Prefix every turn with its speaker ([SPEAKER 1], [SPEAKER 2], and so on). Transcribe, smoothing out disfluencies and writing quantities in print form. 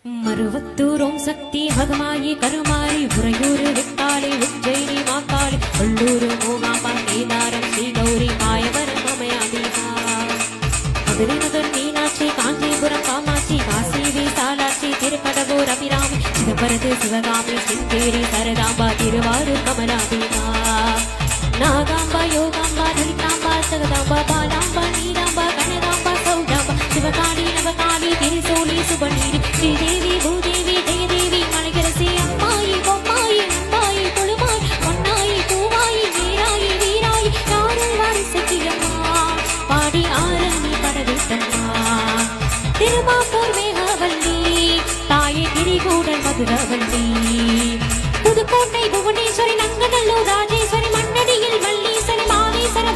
[SPEAKER 1] மருவத்தூர் ஓம் சக்தி மகமாயி கருமாரி உறையூர் வெட்டாளி உஜ்ஜயினி மாக்காளி உள்ளூர் மூகாம்பா கேதாரம் ஸ்ரீ கௌரி மாயவரம் மமயாதீகா மதுரைநகர் மீனாட்சி காஞ்சிபுரம் காமாட்சி காசி விசாலாட்சி திருக்கடவூர் அபிராமி சிதம்பரத்து சிவகாமி சிங்கேரி சரதாம்பா திருவாரூர் கமலாதீகா நாகாம்பா யோகாம்பா லலிதாம்பா சகதாம்பா பாலாம்பா நீராம்பா கனகாம்பா சௌடாம்பா சிவகாளி நவகாளி திரிசூலி சுபநீரி ஸ்ரீதேவி பூதேவி ஜெயதேவி மலைகரசி அம்மாயி பொம்மாயி அம்பாயி கொழுமாய் பொன்னாயி பூவாயி வீராயி வீராயி யாரும் வாரிசக்கியம்மா பாடி ஆரணி படவிட்டம்மா திருமாப்பூர் மேகவல்லி தாயை திரிகூடல் மதுரவல்லி புதுக்கோட்டை புவனேஸ்வரி நங்கநல்லூர் ராஜேஸ்வரி மண்ணடியில் மல்லீஸ்வரி மாதேஸ்வர